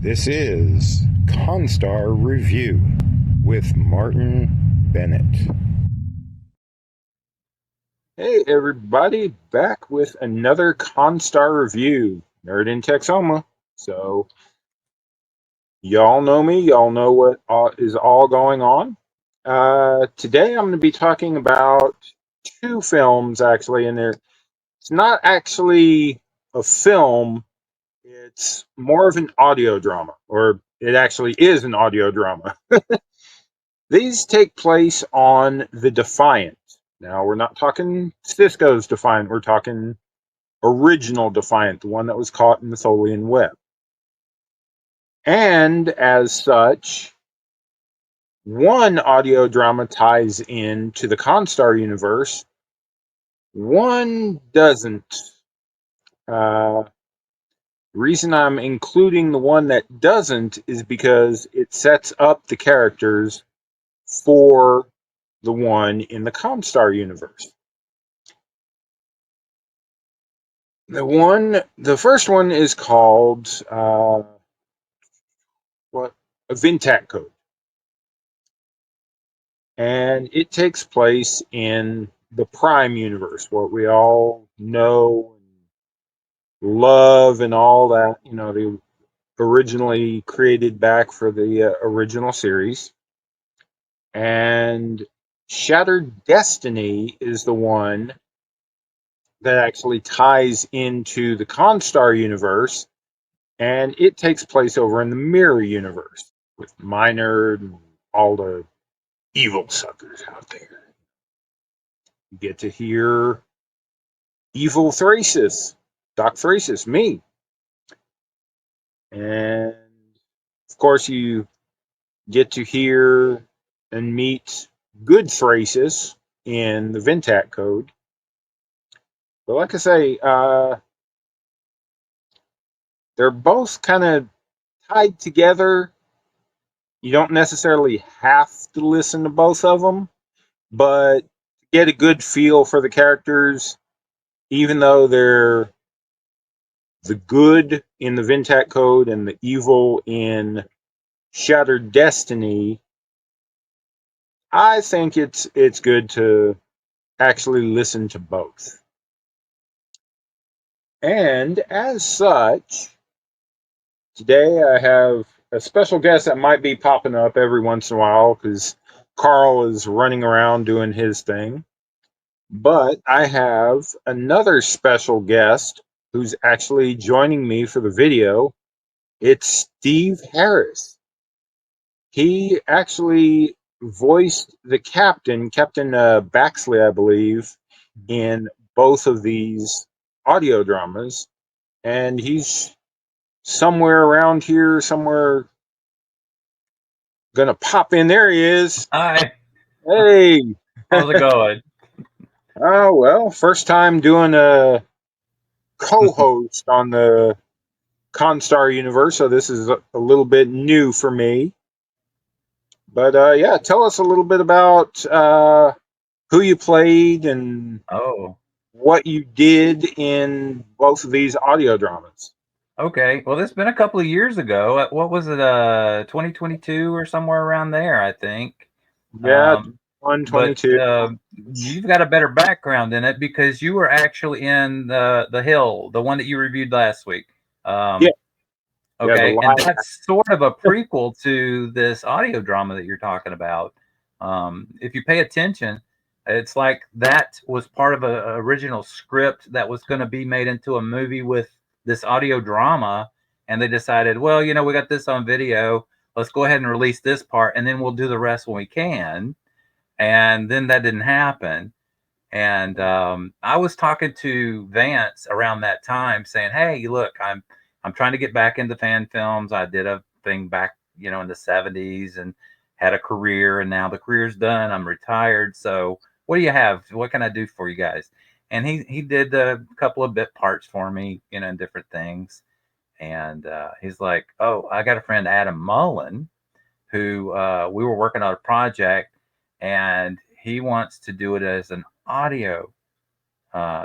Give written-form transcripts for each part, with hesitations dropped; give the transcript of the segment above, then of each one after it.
This is Constar Review with Martin Bennett. Hey everybody, back with another Constar Review, Nerd in Texoma. So, y'all know me, y'all know what is all going on. Today I'm going to be talking about two films actually, and it's not actually a film. It's more of an audio drama, or it actually is an audio drama. These take place on the Defiant. Now, we're not talking Cisco's Defiant, we're talking original Defiant, the one that was caught in the Tholian web. And as such, one audio drama ties into the Constar universe, one doesn't. Uh, Reason I'm including the one that doesn't is because it sets up the characters for the one in the Constar universe. The first one is called what? A Vintac Code, and it takes place in the Prime universe, what we all know and love, and all that. You know, they originally created back for the original series. And Shattered Destiny is the one that actually ties into the Constar universe, and it takes place over in the Mirror universe with Minor and all the evil suckers out there. You get to hear Evil Thrasis, Doc Thrasis, me. And of course, you get to hear and meet Good Thrasis in the Vintac Code. But like I say, they're both kind of tied together. You don't necessarily have to listen to both of them, but get a good feel for the characters, even though they're the good in the Vintac Code and the evil in Shattered Destiny. I think it's good to actually listen to both. And as such, today I have a special guest that might be popping up every once in a while because Carl is running around doing his thing. But I have another special guest who's actually joining me for the video. It's Steve Harris. He actually voiced the captain, Captain Baxley, I believe, in both of these audio dramas. And he's somewhere around here, somewhere gonna pop in. There he is. Hi, Hey. how's it going? Oh, well, first time doing a co-host on the Constar universe, so this is a little bit new for me. But yeah, tell us a little bit about who you played and Oh, what you did in both of these audio dramas. okay. Well, it's been a couple of years ago. What was it? 2022 or somewhere around there, I think. Yeah, Um, but 122. you've got a better background in it because you were actually in the Hill, the one that you reviewed last week. Yeah, Um, yeah, the okay, and live. that's sort of a prequel to this audio drama that you're talking about. If you pay attention, it's like that was part of a original script that was going to be made into a movie with this audio drama, and they decided, well, we got this on video. Let's go ahead and release this part, and then we'll do the rest when we can. And then that didn't happen. And I was talking to Vance around that time, saying, "Hey, look, I'm trying to get back into fan films. I did a thing back, in the '70s, and had a career, and now the career's done. I'm retired. So, what do you have? What can I do for you guys?" And he did a couple of bit parts for me, in different things. And he's like, "Oh, I got a friend, Adam Mullen, who we were working on a project, and he wants to do it as an audio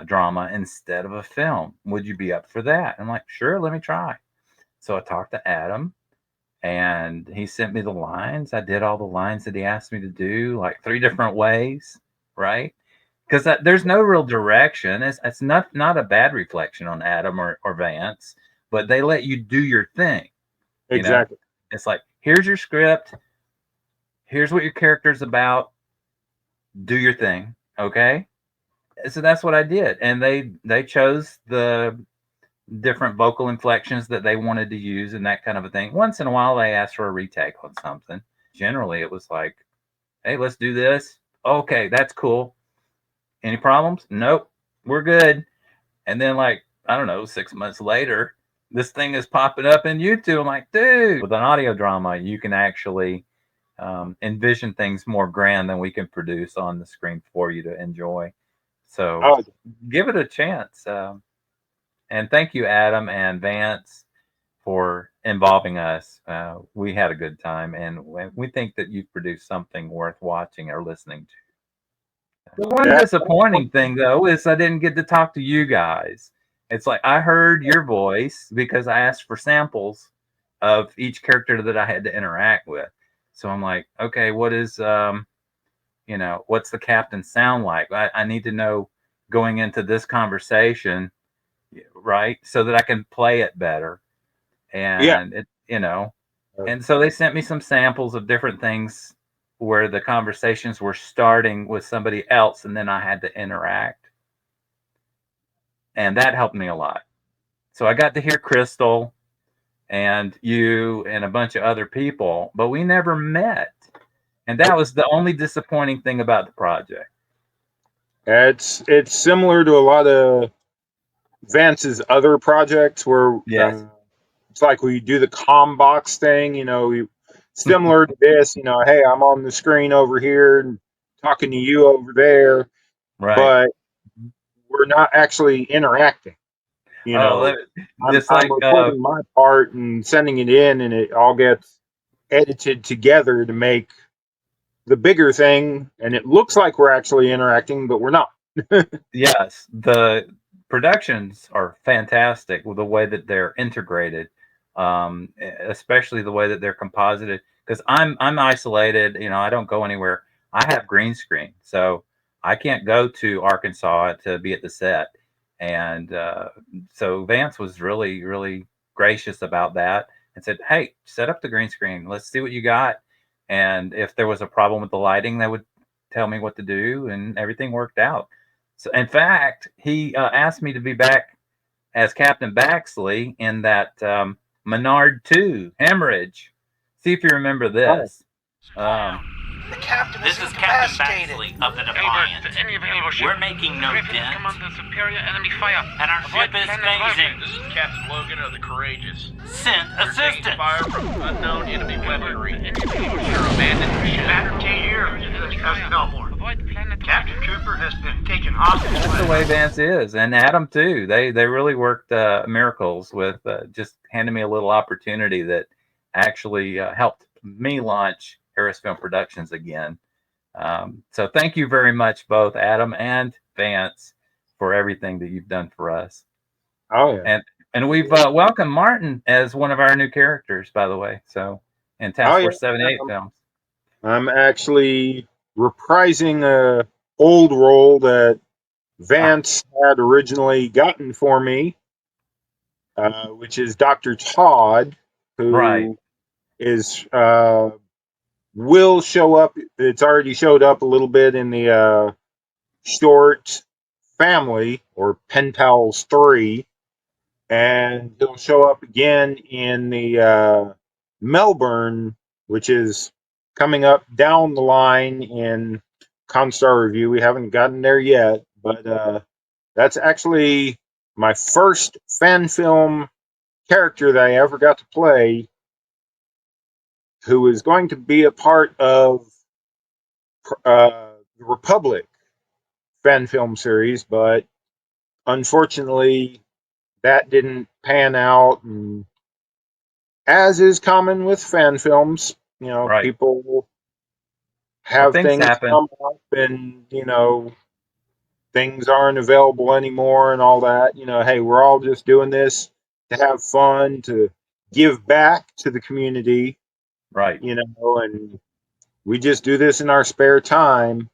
drama instead of a film. Would you be up for that?" I'm like, "Sure, let me try." So I talked to Adam, and he sent me the lines. I did all the lines that he asked me to do, like 3 different ways, right? Because there's no real direction. It's not a bad reflection on Adam or Vance, but they let you do your thing. You know, Exactly. it's like, here's your script, here's what your character's about, do your thing, okay? So that's what I did, and they chose the different vocal inflections that they wanted to use and that kind of a thing. Once in a while, they asked for a retake on something. Generally, it was like, hey, let's do this. Okay, that's cool. Any problems? Nope, we're good. And then, like, I don't know, 6 months later, this thing is popping up in YouTube. I'm like, dude, with an audio drama, you can actually envision things more grand than we can produce on the screen for you to enjoy. So Oh, give it a chance. And thank you, Adam and Vance, for involving us. We had a good time, and we think that you've produced something worth watching or listening to. The one that, disappointing thing, though, is I didn't get to talk to you guys. It's like I heard your voice because I asked for samples of each character that I had to interact with. So I'm like, okay, what's the captain sound like? I need to know going into this conversation, right? So that I can play it better. yeah. And and so they sent me some samples of different things where the conversations were starting with somebody else and then I had to interact. And that helped me a lot. So I got to hear Crystal and you and a bunch of other people, but we never met. And that Nope. was the only disappointing thing about the project. It's similar to a lot of Vance's other projects where Yes. it's like we do the com box thing, similar to this, hey, I'm on the screen over here and talking to you over there, Right. but we're not actually interacting. You Oh, know, just I'm like recording my part and sending it in, and it all gets edited together to make the bigger thing, and it looks like we're actually interacting, but we're not. yes, the productions are fantastic with the way that they're integrated, especially the way that they're composited. Because I'm isolated, I don't go anywhere. I have green screen, so I can't go to Arkansas to be at the set. And so Vance was really really gracious about that and said, "Hey, set up the green screen. Let's see what you got." And if there was a problem with the lighting, they would tell me what to do, and everything worked out. So, in fact, he asked me to be back as Captain Baxley in that Menard 2 Hemorrhage. See if you remember Oh, this. Um, The captain this is Captain Baxley of the Defiant. We're making no dent. Come under superior enemy fire. And our ship is phasing. This is Captain Logan of the Courageous. Send We're taking assistance. fire from unknown enemy weaponry. Your abandoned ship. After 10 years, Captain Belmore. Captain Cooper has been taken hostage. That's the way Vance is, and Adam too. They really worked miracles with just handing me a little opportunity that actually helped me launch Harris Film Productions again. So thank you very much, both Adam and Vance, for everything that you've done for us. oh yeah. And we've welcomed Martin as one of our new characters, by the way. So in Oh Task yeah. Force 78 films. I'm actually reprising a old role that Vance had originally gotten for me, which is Dr. Todd, Right. who is will show up. It's already showed up a little bit in the short Family or Pen Pals 3, and he'll show up again in the Melbourne, which is coming up down the line in Constar Review. We haven't gotten there yet, but that's actually my first fan film character that I ever got to play, who is going to be a part of the Republic fan film series, but unfortunately that didn't pan out. And as is common with fan films, Right. people Well, have things things happen. come up and, things aren't available anymore and all that. Hey, we're all just doing this to have fun, to give back to the community, Right. you know, and we just do this in our spare time.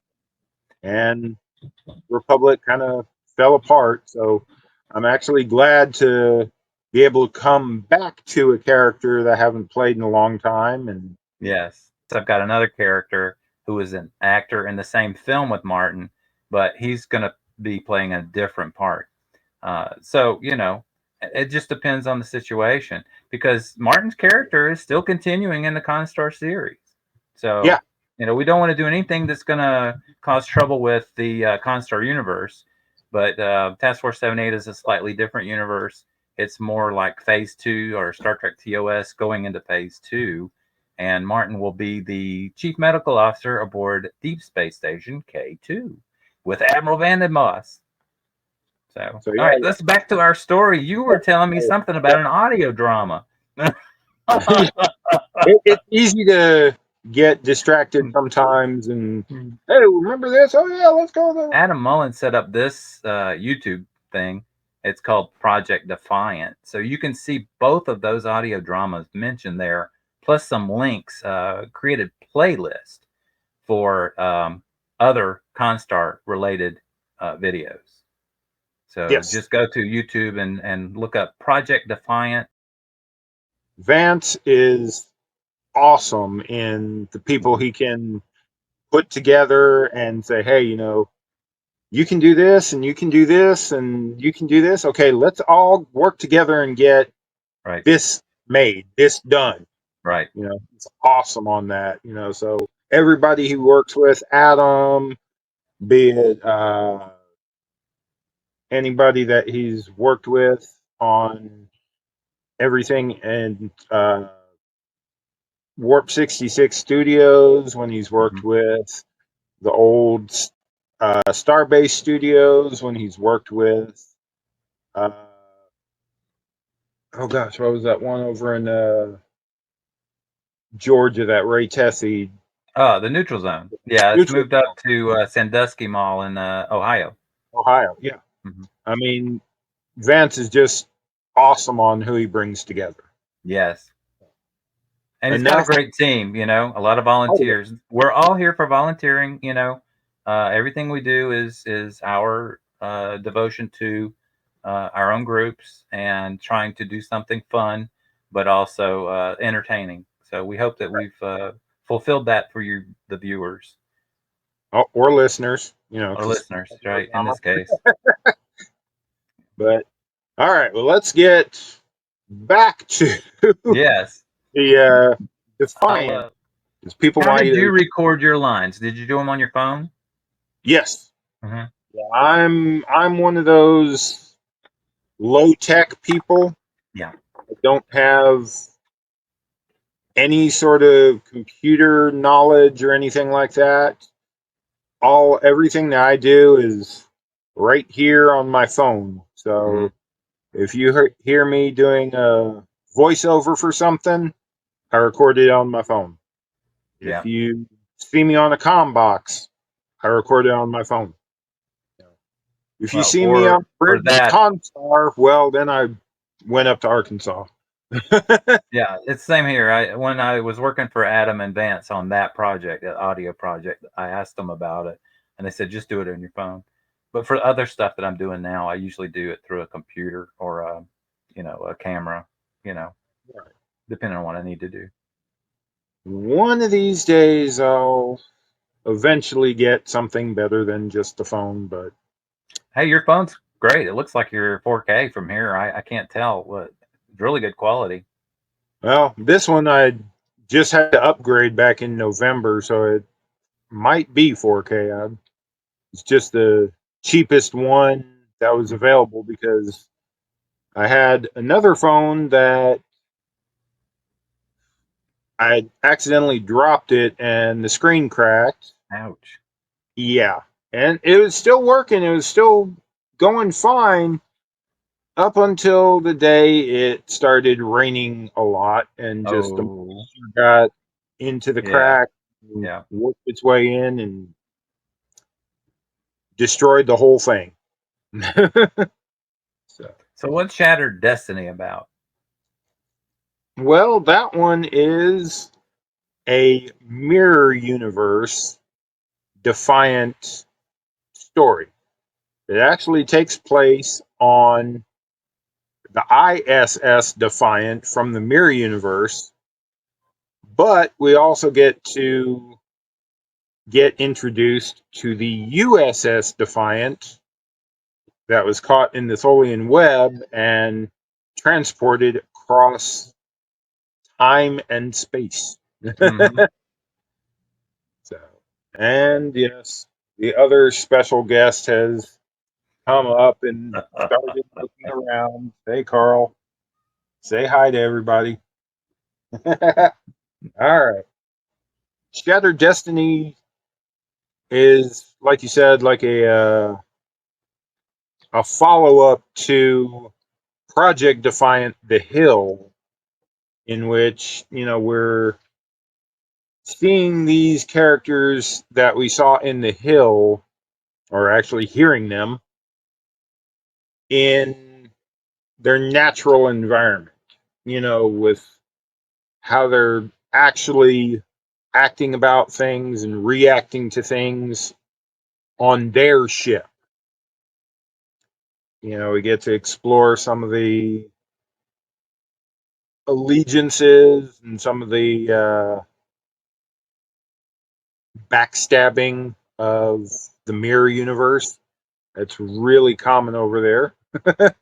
And Republic kind of fell apart. So I'm actually glad to be able to come back to a character that I haven't played in a long time. And Yes. So I've got another character who is an actor in the same film with Martin, but he's going to be playing a different part. So, it just depends on the situation because Martin's character is still continuing in the Constar series. yeah, So, we don't want to do anything that's going to cause trouble with the Constar universe. But Task Force 78 is a slightly different universe. It's more like Phase 2 or Star Trek TOS going into Phase 2. And Martin will be the chief medical officer aboard Deep Space Station K2 with Admiral Van Moss. So, so all yeah, right, let's back to our story. You were telling me something about an audio drama. it's easy to get distracted sometimes. And hey, remember this? Oh yeah, let's go there. Adam Mullen set up this YouTube thing. It's called Project Defiant. So you can see both of those audio dramas mentioned there, plus some links, created playlist for other Constar related videos. So Yes, just go to YouTube and look up Project Defiant. Vance is awesome in the people he can put together and say, hey, you can do this and you can do this and you can do this. Okay, let's all work together and get Right, this made, this done. right. It's awesome on that. So everybody he works with, Adam, be it anybody that he's worked with on everything, and Warp 66 Studios when he's worked Mhm. with the old Starbase Studios when he's worked with. Uh, oh gosh, what was that one over in Georgia that Ray Tessie? Oh, the neutral zone. Yeah, it's Neutral moved up to Sandusky Mall in Ohio. Ohio. Yeah, Mhm. I mean Vance is just awesome on who he brings together. Yes. And he's got a Enough. great team, a lot of Oh, volunteers. We're all here for volunteering, everything we do is our devotion to our own groups and trying to do something fun, but also entertaining. So we hope that we've fulfilled that for you, the viewers or listeners, or because listeners, right? In this case, but all right, well, let's get back to yes. the I'll, Defiant. Because people how might did you have, record your lines? Did you do them on your phone? yes, Hmm. yeah, I'm one of those low tech people. Yeah. I don't have any sort of computer knowledge or anything like that. Everything that I do is right here on my phone. Hmm. So if you hear me doing a voiceover for something, I record it on my phone. If Yeah. you see me on a comm box, I record it on my phone. If you Well, see me on the for bridge with that, Constar, well, then I went up to Arkansas. yeah, it's the same here. When I was working for Adam and Vance on that project, that audio project, I asked them about it, and they said just do it on your phone. But for other stuff that I'm doing now, I usually do it through a computer or a camera. You know, depending on what I need to do. One of these days, I'll eventually get something better than just the phone, but Hey, your phone's great. It looks like you're 4K from here. I can't tell. What really good quality. well, this one I just had to upgrade back in November, so it might be 4K. It's just the cheapest one that was available because I had another phone that I accidentally dropped it and the screen cracked. Ouch. Yeah. And it was still working. It was still going fine up until the day it started raining a lot and just the Oh, moisture got into the yeah, crack and yeah. worked its way in and destroyed the whole thing. So So what's Shattered Destiny about? Well, that one is a mirror universe Defiant story. It actually takes place on the ISS Defiant from the mirror universe, but we also get introduced to the USS Defiant that was caught in the Tholian web and transported across time and space. Mm-hmm. So, and yes, the other special guest has come up and started looking around. Hey, Carl, say hi to everybody. All right. Shattered Destiny is, like you said, like a follow up to Project Defiant: The Hill, in which we're seeing these characters that we saw in The Hill, or actually hearing them in their natural environment. With how they're actually acting about things and reacting to things on their ship. We get to explore some of the allegiances and some of the backstabbing of the mirror universe. That's really common over there.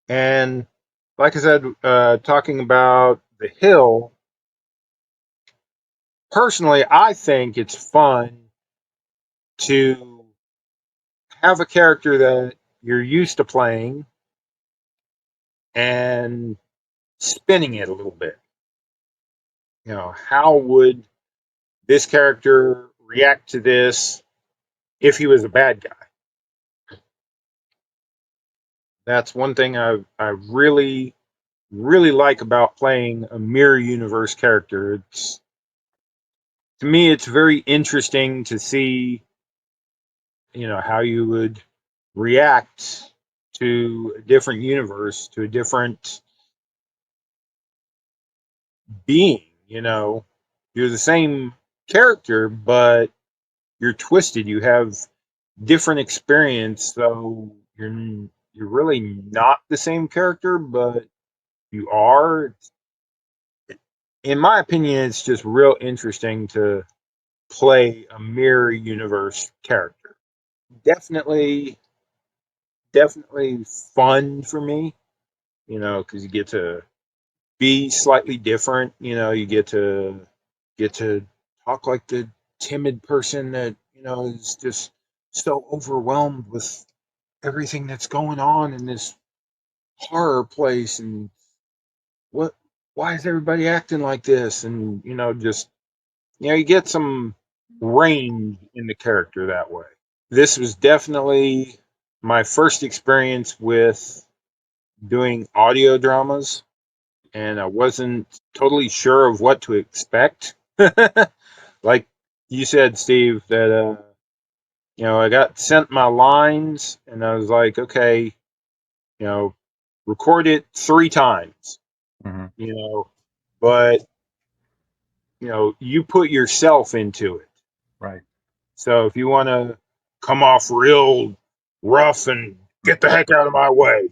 And like I said, talking about The Hill, personally, I think it's fun to have a character that you're used to playing and spinning it a little bit. How would this character react to this if he was a bad guy? That's one thing I really really like about playing a mirror universe character. It's To me, it's very interesting to see how you would react to a different universe, to a different being. You're the same character, but you're twisted. You have different experience, so you're really not the same character, but you are. In my opinion, it's just real interesting to play a mirror universe character. Definitely, definitely fun for me, because you get to be slightly different. You get to talk like the timid person that is just so overwhelmed with everything that's going on in this horror place, and what why is everybody acting like this, and just you get some range in the character that way. This was definitely my first experience with doing audio dramas, and I wasn't totally sure of what to expect. Like you said, Steve, that I got sent my lines, and I was like, okay, record it 3 times, Mm-hmm. but you put yourself into it. Right. So if you want to come off real rough and get the heck out of my way,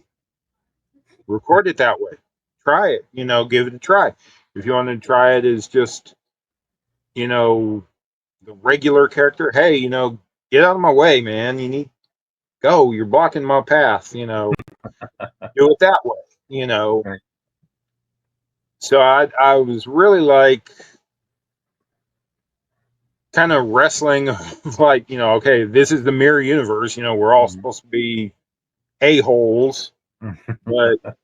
record it that way. Try it, give it a try. If you want to try it as just, the regular character, hey, get out of my way, man. You need go. You're blocking my path, do it that way. Right. So I was really like kind of wrestling like, okay, this is the mirror universe, we're all Mm-hmm. supposed to be a-holes, but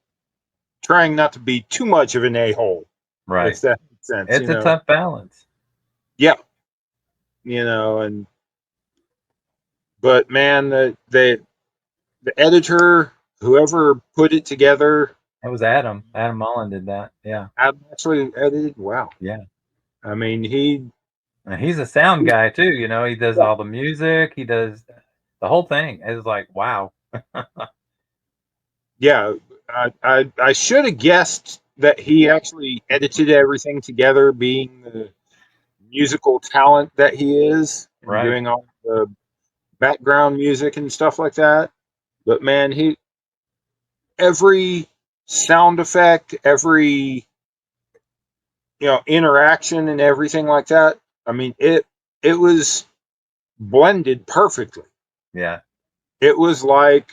trying not to be too much of an a-hole, Right. if that makes sense, It's a tough balance. Yeah. And but man, the editor, whoever put it together, It was Adam. Adam Mullen did that. Yeah. actually edited. Wow. Yeah. I mean, he And he's a sound guy too. He does all the music. He does the whole thing. It's like, wow. yeah. I should have guessed that he actually edited everything together, being the musical talent that he is, and Right. doing all the background music and stuff like that. But man, he every sound effect, every interaction and everything like that. I mean, it was blended perfectly. Yeah. It was like,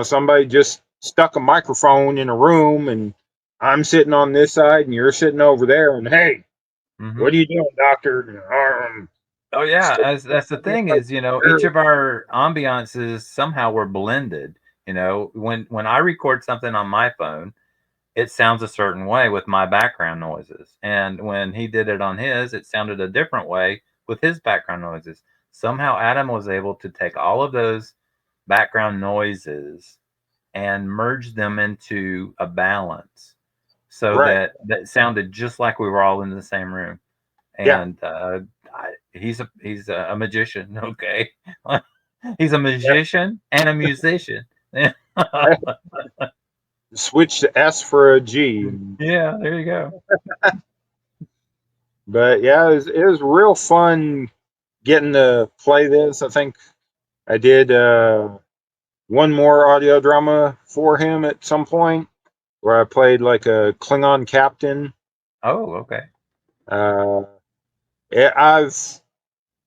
somebody just stuck a microphone in a room and I'm sitting on this side and you're sitting over there and hey, Hmm. what are you doing, doctor? Oh yeah, Stick- as that's the thing is, each of our ambiances somehow were blended. When I record something on my phone, it sounds a certain way with my background noises. And when he did it on his, it sounded a different way with his background noises. Somehow Adam was able to take all of those background noises and merge them into a balance so right. that sounded just like we were all in the same room. Yeah. And he's a magician, okay? He's a Yeah. magician and a musician. Yeah, Switch the S for a G. there you go. But yeah, it was real fun getting to play this. I think I did one more audio drama for him at some point where I played like a Klingon captain. Oh, okay. Uh, I've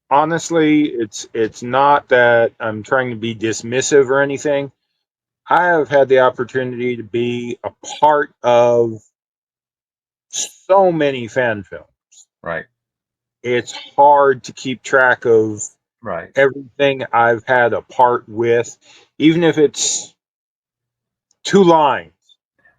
honestly, it's not that I'm trying to be dismissive or anything. I have had the opportunity to be a part of so many fan films. Right, It's hard to keep track of right, everything I've had a part with, even if it's two lines.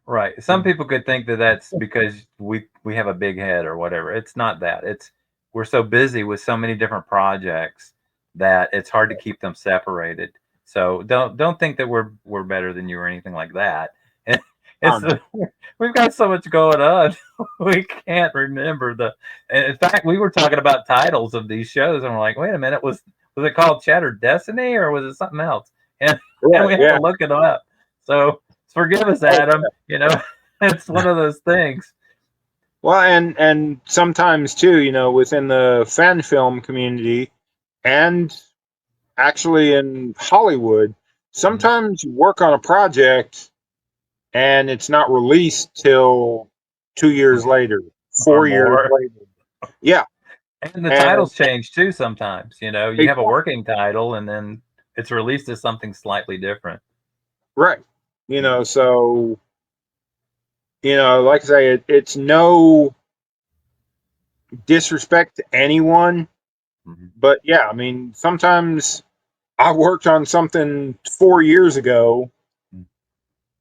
right. Some people could think that that's because we have a big head or whatever. It's not that. It's we're so busy with so many different projects that it's hard to keep them separated. So don't think that we're better than you or anything like that. It's Um, we've got so much going on. We can't remember the. And in fact, we were talking about titles of these shows, and we're like, wait a minute, was it called Shattered Destiny or was it something else? And right, we had yeah. to look it up. So forgive us, Oh, Adam. It's one of those things. well, and sometimes too, within the fan film community and actually in Hollywood, Mhm. sometimes you work on a project and it's not released till 2 years later, Or 4 years more. later. Yeah, And the and titles change too sometimes. You have a exactly working title and then it's released as something slightly different. right. Mhm. So like I say, it's no disrespect to anyone, Mhm. but yeah, I mean, sometimes I worked on something 4 years ago Mhm.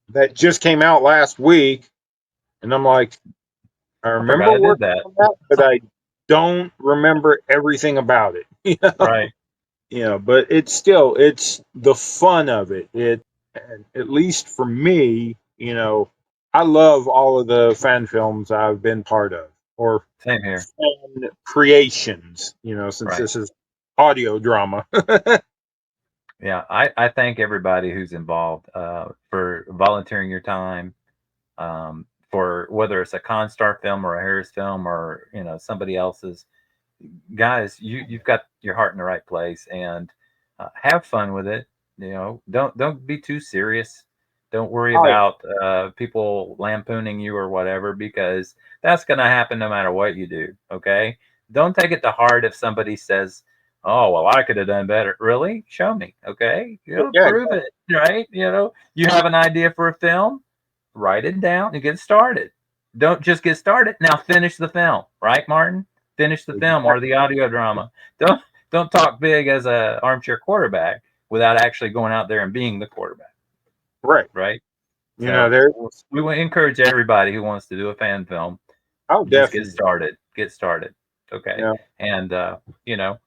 that just came out last week, and I'm like, I I forgot remember I did working that. on that, but I don't remember everything about it. Right. But it's the fun of it. At least for me, I love all of the fan films I've been part of, or Same here. fan creations, since Right. this is audio drama. Yeah. I thank everybody who's involved for volunteering your time, for whether it's a Constar film or a Harris film or somebody else's. Guys, you've got your heart in the right place, and have fun with it. Don't be too serious. Don't worry Oh yeah, about people lampooning you or whatever, because that's going to happen no matter what you do. Okay, don't take it to heart if somebody says, "Oh, well, I could have done better." Really? Show me. Okay, yeah, prove it. Right? You have an idea for a film, write it down and get started. Don't just get started. Now finish the film, right, Martin? Finish the film or exactly. the audio drama. Don't talk big as a armchair quarterback without actually going out there and being the quarterback, Right. right? So There. we would encourage everybody who wants to do a fan film, Oh, just get definitely. started. Get started. Okay. Yeah. And you know,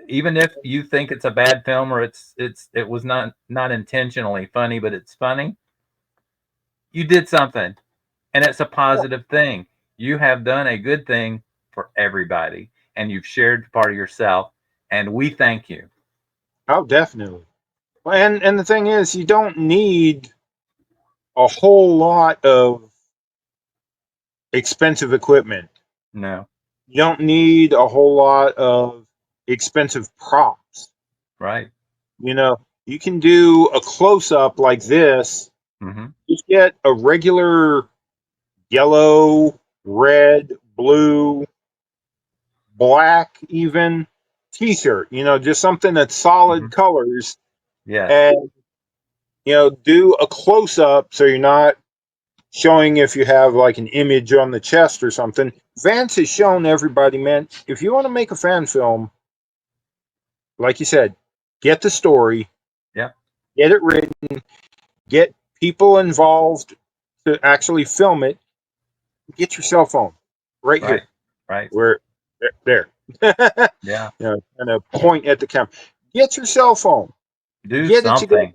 even if you think it's a bad film or it was not intentionally funny, but it's funny, you did something and it's a positive thing. You have done a good thing for everybody and you've shared part of yourself and we thank you. Oh, definitely. Well, and the thing is, you don't need a whole lot of expensive equipment. No. You don't need a whole lot of expensive props. Right. You know, you can do a close up like this. Mm-hmm. Just get a regular yellow, red, blue, black, even t-shirt. You know, just something that's solid Mm-hmm. colors, Yes. and do a close up so you're not showing if you have like an image on the chest or something. Vance has shown everybody, man, if you want to make a fan film, like you said, get the story, Yep. get it written, get people involved to actually film it. Get your cell phone right Right. here. Right. Where there. Yeah. Kind of point at the camera. Get your cell phone. Do Get it together.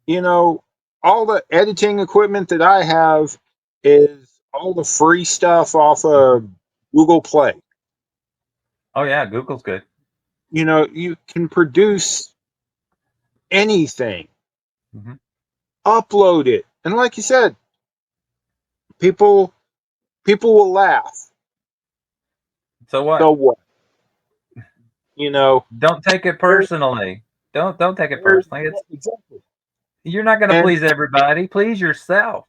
something. All the editing equipment that I have is all the free stuff off of Google Play. Oh yeah, Google's good. You can produce anything, Mm-hmm. upload it, and like you said, people will laugh. So what? So what? You know, Don't take it there- personally. Don't take it there's personally. It's exactly, you're not going to and please everybody. Please yourself.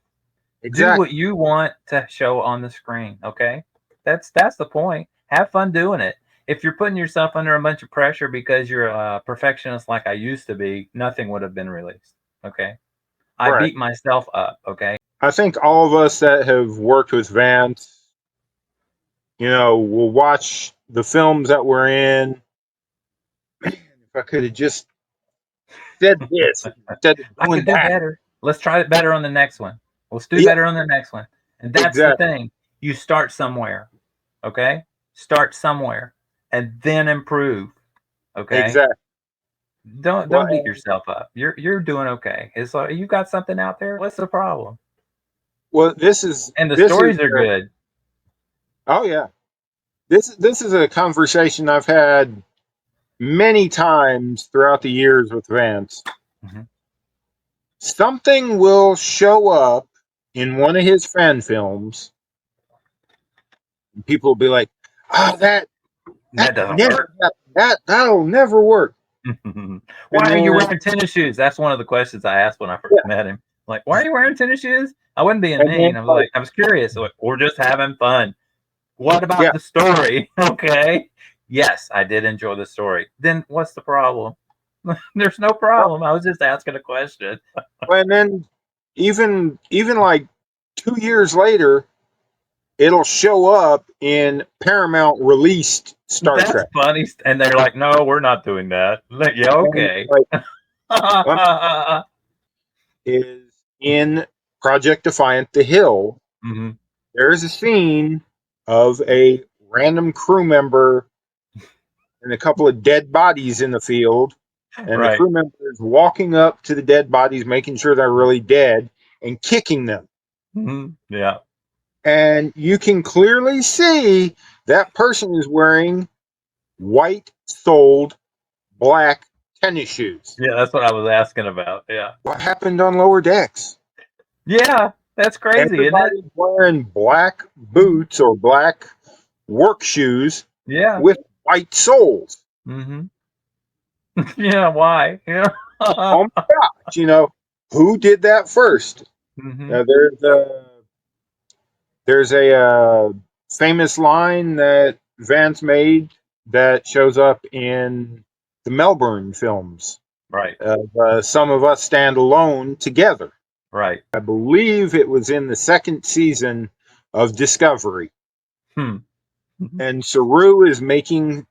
Do what exactly you want to show on the screen. Okay, that's the point. Have fun doing it. If you're putting yourself under a bunch of pressure because you're a perfectionist like I used to be, nothing would have been released. Okay, I right. beat myself up. Okay. I think all of us that have worked with Vance, will watch the films that we're in. Man, if I could have just said this instead of I doing could do that. better. Let's try it better on the next one. Let's do Yeah, better on the next one. And that's the exactly, thing. You start somewhere. Okay? Start somewhere and then improve. Okay? exactly. Well, Don't beat yourself up. You're doing okay. It's like you got something out there. What's the problem? this is And the stories are good. oh yeah, this is a conversation I've had many times throughout the years with Vance. Mhm. Something will show up in one of his fan films, and people will be like, "Ah, that That doesn't never work. happened. That'll never work." Why And are you then wearing tennis shoes? That's one of the questions I asked when I first yeah, met him. Like, why are you wearing tennis shoes? I wasn't being and mean. then I was like like, I was curious. Like, we're just having fun. What about yeah, the story? Okay. Yes, I did enjoy the story. Then what's the problem? There's no well, problem. I was just asking a question. and then even like 2 years later, it'll show up in Paramount released Star That's Trek, funny. And they're like, no, we're not doing that. Like, yeah, and okay. like is in Project Defiant: The Hill. Hmm. There is a scene of a random crew member and a couple of dead bodies in the field, and the Right. crew member is walking up to the dead bodies, making sure they're really dead, and kicking them. Hmm. Yeah. And you can clearly see that person is wearing white soled black tennis shoes. Yeah, that's what I was asking about. Yeah. What happened on lower decks? Yeah, that's crazy, isn't it? Everybody's wearing black boots or black work shoes Yeah. with white soles. Hmm. Yeah, why? Yeah. Oh my gosh, who did that first? Hmm. Now, there's a famous line that Vance made that shows up in the Melbourne films. Right. Some of us stand alone together. Right. I believe it was in the second season of Discovery. Hmm. And Saru is making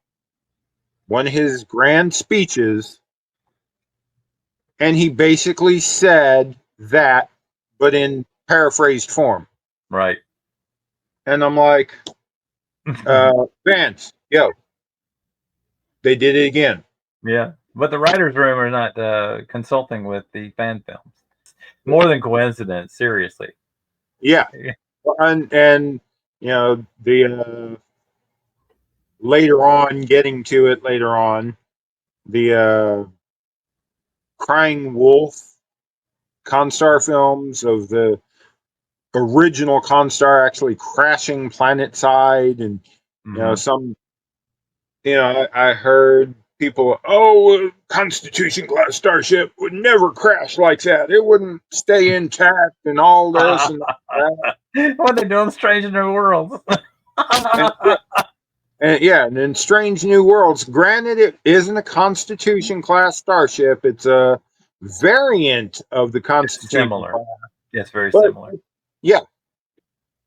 one of his grand speeches, and he basically said that, but in paraphrased form. Right. And I'm like, Vance, yo, they did it again. Yeah. But the writers' room are not consulting with the fan films. More than coincidence, seriously. Yeah. Yeah. And the later on, getting to it later on, the Crying Wolf Constar films of the original Constar actually crashing planet side, and I heard people, Constitution class starship would never crash like that. It wouldn't stay intact and all this and that. What are they doing? Strange New Worlds. And in Strange New Worlds, granted, it isn't a Constitution class starship. It's a variant of the Constitution similar. class. It's very similar. Yeah.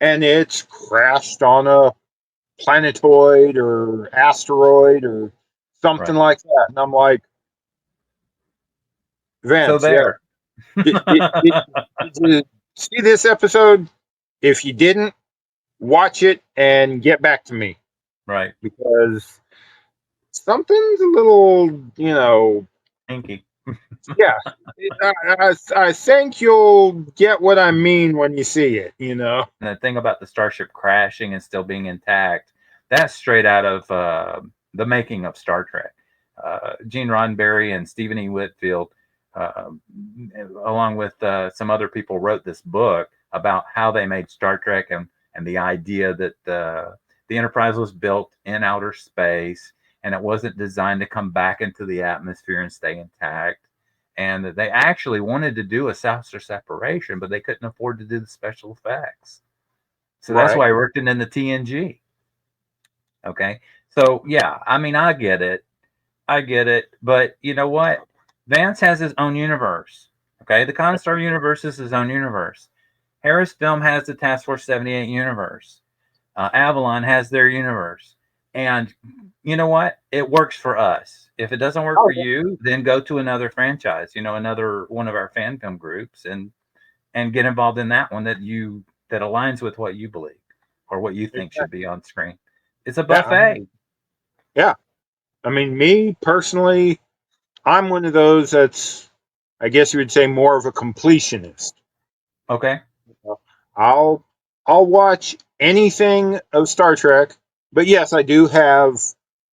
And it's crashed on a planetoid or asteroid or something like that. And I'm like, Vance, so there. Did you see this episode? If you didn't, watch it and get back to me. Right. Because something's a little, hinky. Yeah. I think you'll get what I mean when you see it, And the thing about the starship crashing and still being intact, that's straight out of the making of Star Trek. Gene Roddenberry and Stephen E. Whitfield, along with some other people, wrote this book about how they made Star Trek and the idea that the Enterprise was built in outer space and it wasn't designed to come back into the atmosphere and stay intact. And that they actually wanted to do a saucer separation, but they couldn't afford to do the special effects. So that's why I worked in the TNG. Okay. So, yeah, I mean, I get it. But you know what? Vance has his own universe. Okay. The Constar universe is his own universe. Harris Film has the Task Force 78 universe. Avalon has their universe. And you know what? It works for us. If it doesn't work for you, then go to another franchise, another one of our fan film groups and get involved in that one that aligns with what you believe or what you think should be on screen. It's a buffet. Yeah. I mean, me personally, I'm one of those that's, I guess you would say, more of a completionist. Okay. I'll watch anything of Star Trek, but yes, I do have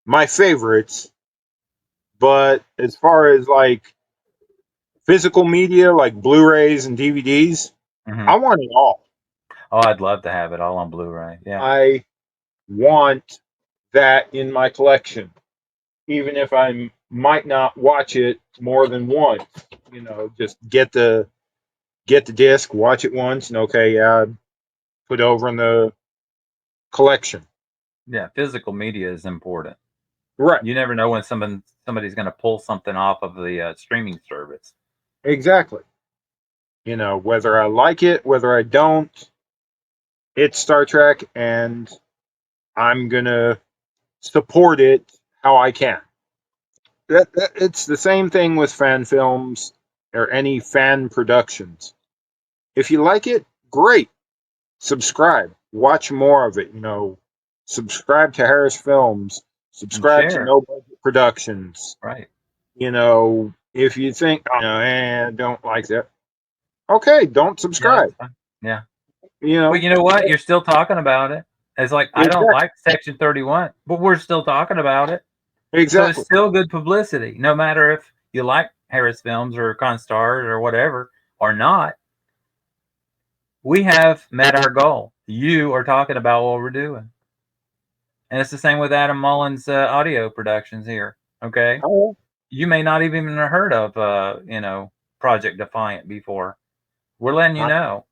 my favorites. But as far as like physical media, like Blu-rays and DVDs, I want it all. Oh, I'd love to have it all on Blu-ray. Yeah. I want that in my collection, even if I might not watch it more than once. Just get the disc, watch it once, and put over in the collection. Yeah, physical media is important. Right. You never know when somebody's going to pull something off of the streaming service. Exactly. Whether I like it, whether I don't, it's Star Trek, and I'm going to support it how I can. It's the same thing with fan films or any fan productions. If you like it, great. Subscribe. Watch more of it. Subscribe to Harris Films. Subscribe to No Budget Productions. Right. If you think, I don't like that, okay, don't subscribe. Yeah. But you know what? You're still talking about it. It's like, I don't like Section 31, but we're still talking about it. Exactly. So it's still good publicity, no matter if you like Harris Films or Constar or whatever or not. We have met our goal. You are talking about what we're doing. And it's the same with Adam Mullins' audio productions here. Okay. Oh. You may not even have heard of, Project Defiant before. We're letting you know.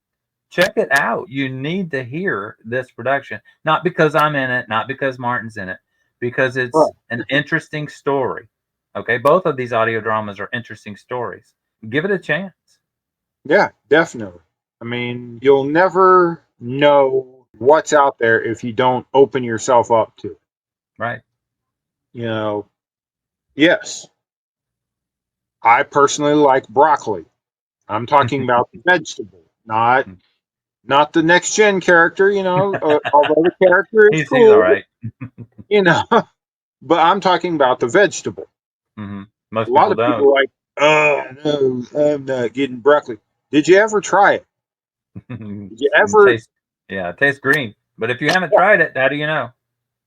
Check it out. You need to hear this production. Not because I'm in it, not because Martin's in it, because it's an interesting story. Okay. Both of these audio dramas are interesting stories. Give it a chance. Yeah, definitely. I mean, you'll never know what's out there if you don't open yourself up to it. Right. Yes. I personally like broccoli. I'm talking about the vegetable, not the next gen character, although the character is cool. He's all right. But I'm talking about the vegetable. Mm-hmm. Most a lot of don't. people are like, oh, no, I'm not getting broccoli. Did you ever try it? Did you ever? It tastes green. But if you haven't tried it, how do you know?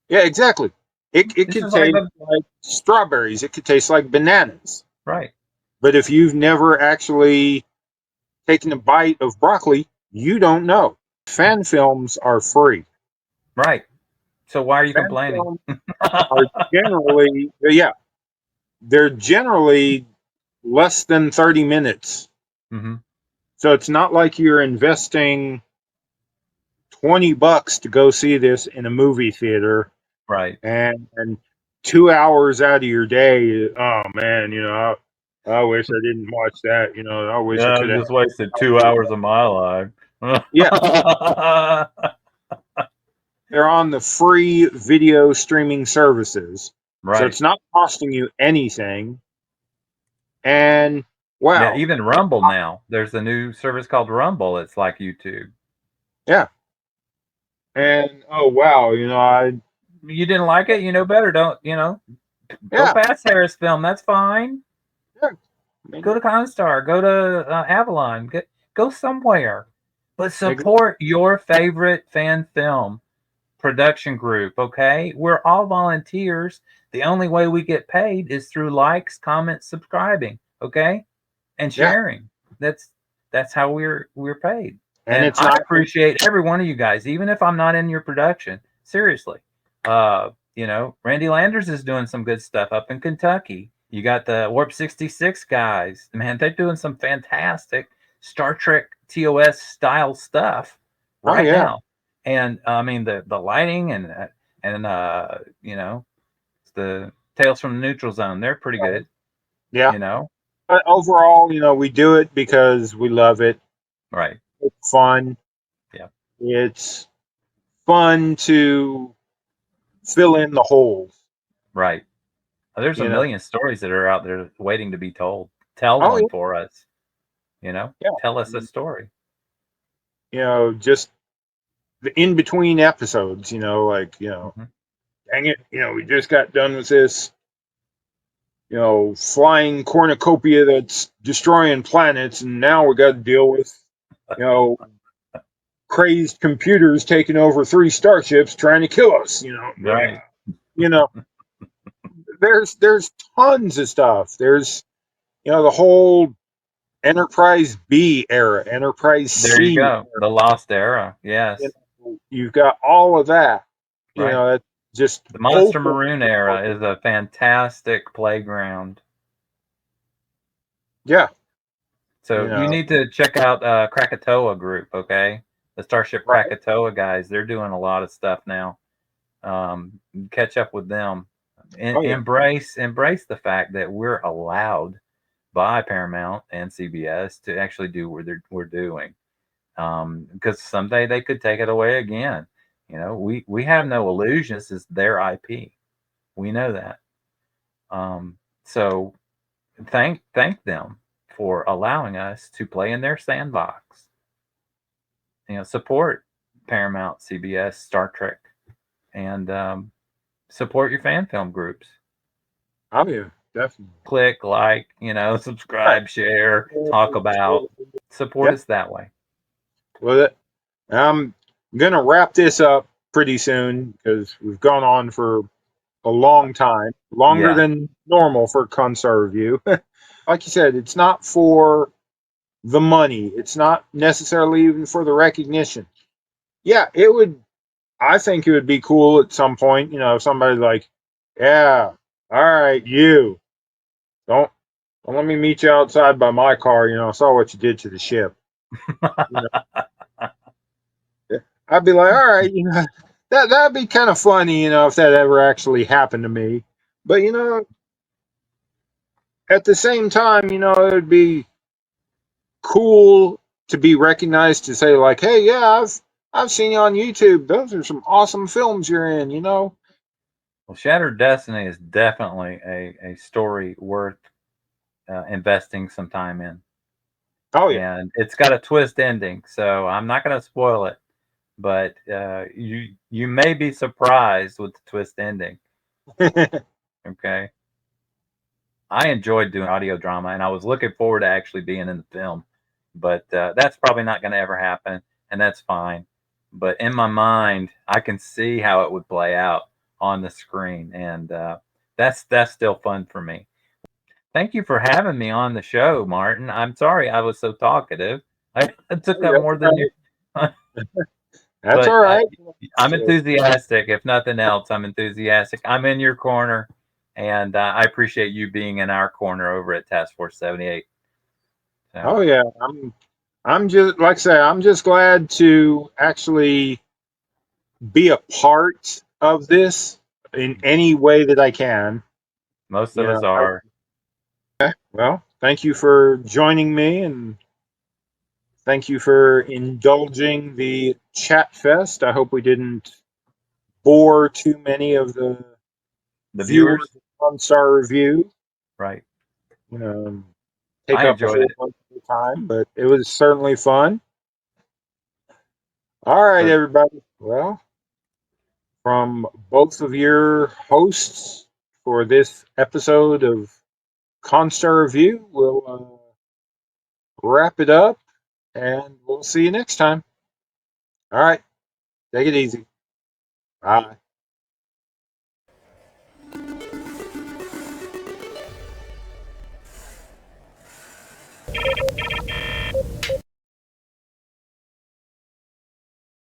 Yeah, exactly. It could taste like strawberries. It could taste like bananas. Right. But if you've never actually taken a bite of broccoli, you don't know. fan films are free. Right. So why are you Fan complaining? films are generally, yeah, they're generally less than 30 minutes. Hmm. So it's not like you're investing $20 to go see this in a movie theater Right. and 2 hours out of your day. Oh man, I wish I didn't watch that. I wish I Yeah, I could have. just wasted 2 hours of my life. Yeah, they're on the free video streaming services, so Right. it's not costing you anything. And Yeah, wow, even Rumble now. There's a new service called Rumble. It's like YouTube. yeah, and oh wow, I You didn't like it, you know better. Don't, go yeah, past Harris Film. That's fine. yeah. I Go mean, to Constar. Go to Avalon. Go somewhere. But ex- support your favorite fan film production group, okay? We're all volunteers. The only way we get paid is through likes, comments, subscribing, okay? And yeah, sharing. That's how we're paid. and And it's I not. appreciate every one of you guys, even if I'm not in your production. Seriously. Randy Landers is doing some good stuff up in Kentucky. You got the Warp 66 guys. Man, they're doing some fantastic Star Trek TOS style stuff Oh right yeah, now. And I mean the lighting and the Tales from the Neutral Zone, they're pretty good, yeah. you know. But overall, we do it because we love it. Right. It's fun. Yeah. It's fun to fill in the holes. Right. There's a You know. million stories that are out there waiting to be told. Tell Oh one yeah, for us, yeah. Tell us a story. Just the in between episodes. Like Hmm. dang it, we just got done with this. Flying cornucopia that's destroying planets, and now we got to deal with you know crazed computers taking over 3 starships trying to kill us. Right. You know, there's tons of stuff. There's the whole Enterprise B era, Enterprise There you C. go. The Lost Era. You Yes. you've got all of that. Right. It's just The Monster open. Maroon era is a fantastic playground. Yeah, So you you know, need to check out Krakatoa group, okay? The Starship right? Krakatoa guys, they're doing a lot of stuff now. Catch up with them. Oh yeah, Embrace the fact that we're allowed by Paramount and CBS to actually do what we're doing. Because someday they could take it away again. We have no illusions. It's their IP. We know that. So thank them for allowing us to play in their sandbox. Support Paramount, CBS, Star Trek, and support your fan film groups. oh yeah, definitely. Click, like, Right. subscribe, share, talk about. Support Yeah. us that way. Well, I'm gonna wrap this up pretty soon because we've gone on for a long time, longer Yeah. than normal for Constar Review. Like you said, it's not for the money. It's not necessarily even for the recognition. Yeah, it would. I think it would be cool at some point. If somebody like, yeah, all right, you don't let me meet you outside by my car. I saw what you did to the ship. You I'd be like, all right, that'd be kind of funny, if that ever actually happened to me. But at the same time, it would be cool to be recognized to say like, hey, yeah, I've seen you on YouTube. Those are some awesome films you're in. Well, Shattered Destiny is definitely a story worth investing some time in. Oh yeah, And it's got a twist ending, so I'm not going to spoil it. But you may be surprised with the twist ending. Okay. I enjoyed doing audio drama, and I was looking forward to actually being in the film. But that's probably not going to ever happen, and that's fine. But in my mind, I can see how it would play out on the screen, and that's still fun for me. Thank you for having me on the show, Martin. I'm sorry I was so talkative. I took oh, up yeah. more than you. That's But all right. I'm enthusiastic. If nothing else, I'm enthusiastic. I'm in your corner, and I appreciate you being in our corner over at Task Force 78. So, Oh yeah, I'm just like I say, I'm just glad to actually be a part of this in any way that I can. most You of us know, are. well, thank you for joining me, and thank you for indulging the chat fest. I hope we didn't bore too many of the The viewers viewers, of Constar Review. right? Take I up a enjoyed whole it. bunch of the time, but it was certainly fun. All right, So, everybody. Well, from both of your hosts for this episode of Constar Review, we'll wrap it up, and we'll see you next time. All right, take it easy. Bye.